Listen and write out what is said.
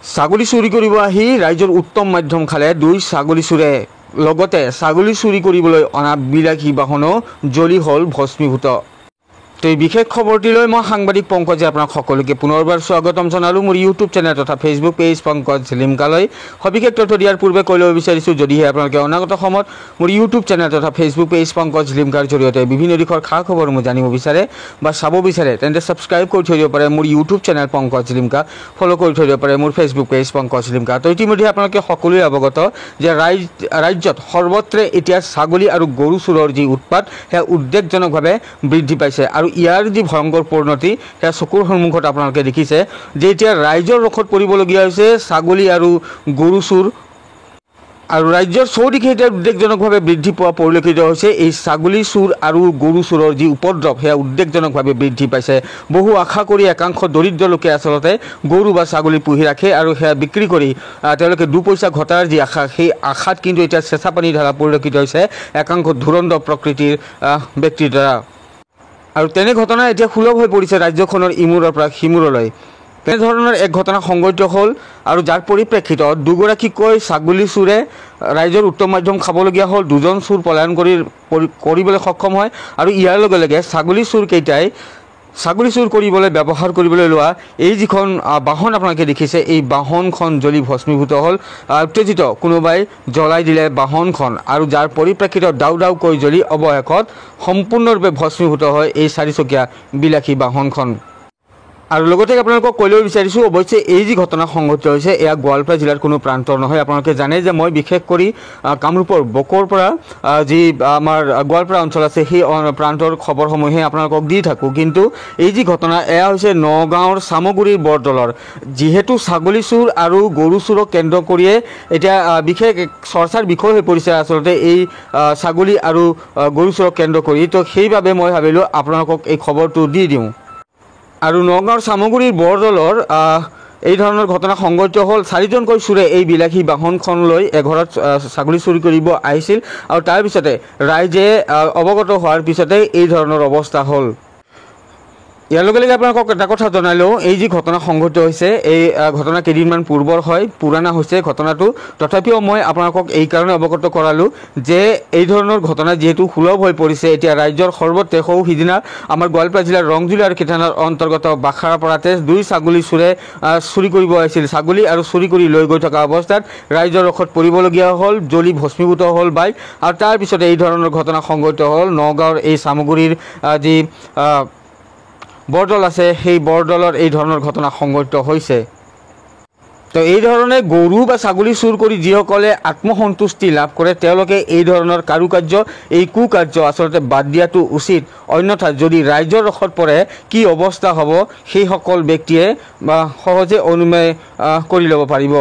ছাগলী চুৰি কৰিব আহি ৰাইজৰ উত্তম মাধ্যম খালে দুই ছাগলী চোৰে লগতে ছাগলী চুৰি কৰিবলৈ অনা বিলাসী বাহনো জ্বলি হ'ল ভস্মীভূত। তো এই বিশেষ খবৰটিলৈ মই সাংবাদিক পংকজে আপোনাক সকলোকে পুনৰবাৰ স্বাগতম জনালোঁ মোৰ ইউটিউব চেনেল তথা ফেচবুক পেজ পংকজ লিমকালৈ। সবিশেষ তথ্য দিয়াৰ পূৰ্বে কৈ ল'ব বিচাৰিছোঁ, যদিহে আপোনালোকে অনাগত সময়ত মোৰ ইউটিউব চেনেল তথা ফেচবুক পেজ পংকজ লিমকাৰ জৰিয়তে বিভিন্ন দিশৰ খা খবৰসমূহ জানিব বিচাৰে বা চাব বিচাৰে তেন্তে ছাবস্ক্ৰাইব কৰি থৈ দিব পাৰে মোৰ YouTube channel Pankaj Limca, follow' কৰি থৈ দিব পাৰে মোৰ ফেচবুক পেজ পংকজ লিমকা। তো ইতিমধ্যে আপোনালোকে সকলোৱে অৱগত যে ৰাজ্যত সৰ্বত্ৰে এতিয়া ছাগলী আৰু গৰু চোৰৰ যি উৎপাত সেয়া উদ্বেগজনকভাৱে বৃদ্ধি পাইছে আৰু ইয়াৰ যি ভয়ংকৰ পৰিণতি সেয়া চকুৰ সন্মুখত আপোনালোকে দেখিছে যে এতিয়া ৰাইজৰ ৰখত পৰিবলগীয়া হৈছে ছাগলী আৰু গৰু চোৰ। আৰু ৰাজ্যৰ চৌদিশে এতিয়া উদ্বেগজনকভাৱে বৃদ্ধি পোৱা পৰিলক্ষিত হৈছে। এই ছাগলী চোৰ আৰু গৰু চোৰৰ যি উপদ্ৰৱ সেয়া উদ্বেগজনকভাৱে বৃদ্ধি পাইছে। বহু আশা কৰি একাংশ দৰিদ্ৰ লোকে আচলতে গৰু বা ছাগলী পুহি ৰাখে আৰু সেয়া বিক্ৰী কৰি তেওঁলোকে দুপইচা ঘটাৰ যি আশা, সেই আশাত কিন্তু এতিয়া চেঁচা পানী ঢালা পৰিলক্ষিত হৈছে একাংশ ধুৰন্ধৰ প্ৰকৃতিৰ ব্যক্তিৰ দ্বাৰা। আৰু তেনে ঘটনা এতিয়া সুলভ হৈ পৰিছে ৰাজ্যখনৰ ইমূৰৰ পৰা সিমূৰলৈ। তেনেধৰণৰ এক ঘটনা সংঘটিত হ'ল আৰু যাৰ পৰিপ্ৰেক্ষিতত দুগৰাকীকৈ ছাগলী চোৰে ৰাইজৰ উত্তম মাধ্যম খাবলগীয়া হ'ল। দুজন চোৰ পলায়ন কৰিবলৈ সক্ষম হয় আৰু ইয়াৰ লগে লগে ছাগলী চোৰকেইটাই ছাগলী চোৰ কৰিবলৈ ব্যৱহাৰ কৰিবলৈ লোৱা এই যিখন বাহন আপোনালোকে দেখিছে, এই বাহনখন জ্বলি ভস্মীভূত হ'ল। উত্তেজিত কোনোবাই জ্বলাই দিলে বাহনখন আৰু যাৰ পৰিপ্ৰেক্ষিতত দাউ দাউকৈ জ্বলি অৱশেষত সম্পূৰ্ণৰূপে ভস্মীভূত হয় এই চাৰিচকীয়া বিলাসী বাহনখন। আৰু লগতে আপোনালোকক কৈ ল'ব বিচাৰিছোঁ, অৱশ্যে এই যি ঘটনা সংঘটিত হৈছে এয়া গোৱালপাৰা জিলাৰ কোনো প্ৰান্তৰ নহয়। আপোনালোকে জানে যে মই বিশেষ কৰি কামৰূপৰ বকৰ পৰা যি আমাৰ গোৱালপাৰা অঞ্চল আছে সেই প্ৰান্তৰ খবৰসমূহে আপোনালোকক দি থাকোঁ। কিন্তু এই যি ঘটনা এয়া হৈছে নগাঁৱৰ চামগুৰিৰ বৰদলৰ। যিহেতু ছাগলী চোৰ আৰু গৰু চোৰক কেন্দ্ৰ কৰিয়ে এতিয়া বিশেষ চৰ্চাৰ বিষয় হৈ পৰিছে আচলতে এই ছাগলী আৰু গৰু চোৰক কেন্দ্ৰ কৰি, তো সেইবাবে মই ভাবিলোঁ আপোনালোকক এই খবৰটো দি দিওঁ। আৰু নগাঁৱৰ চামগুৰিৰ বৰদলৰ এই ধৰণৰ ঘটনা সংঘটিত হ'ল। চাৰিজনকৈ চোৰে এই বিলাসী বাহনখন লৈ এঘৰত ছাগলী চুৰি কৰিব আহিছিল আৰু তাৰপিছতে ৰাইজে অৱগত হোৱাৰ পিছতে এই ধৰণৰ অৱস্থা হ'ল। ইয়াৰ লগে লগে আপোনালোকক এটা কথা জনাই লওঁ, এই যি ঘটনা সংঘটিত হৈছে এই ঘটনা কেইদিনমান পূৰ্বৰ হয়, পুৰণা হৈছে ঘটনাটো। তথাপিও মই আপোনালোকক এই কাৰণে অৱগত কৰালোঁ যে এই ধৰণৰ ঘটনা যিহেতু সুলভ হৈ পৰিছে এতিয়া ৰাজ্যৰ সৰ্বত্ৰে। সিদিনা আমাৰ গোৱালপাৰা জিলাৰ ৰংজুলি আৰু কীৰ্তনাৰ অন্তৰ্গত বাখাৰাপাৰাতে দুই ছাগলী চোৰে চুৰি কৰিব আহিছিল। ছাগলী আৰু চুৰি কৰি লৈ গৈ থকা অৱস্থাত ৰাইজৰ ৰখত পৰিবলগীয়া হ'ল, জ্বলি ভস্মীভূত হ'ল বাইক। আৰু তাৰপিছতে এই ধৰণৰ ঘটনা সংঘটিত হ'ল নগাঁৱৰ এই চামগুৰিৰ যি বৰদল আছে সেই বৰদলৰ এই ধৰণৰ ঘটনা সংঘটিত হৈছে। তো এই ধৰণে গৰু বা ছাগলী চুৰ কৰি যিসকলে আত্মসন্তুষ্টি লাভ কৰে তেওঁলোকে এই ধৰণৰ কাৰুকাৰ্য, এই কুকাৰ্য আচলতে বাদ দিয়াটো উচিত। অন্যথা যদি ৰাইজৰ ৰখত পৰে কি অৱস্থা হ'ব সেইসকল ব্যক্তিয়ে সহজে অনুমেয় কৰি ল'ব পাৰিব।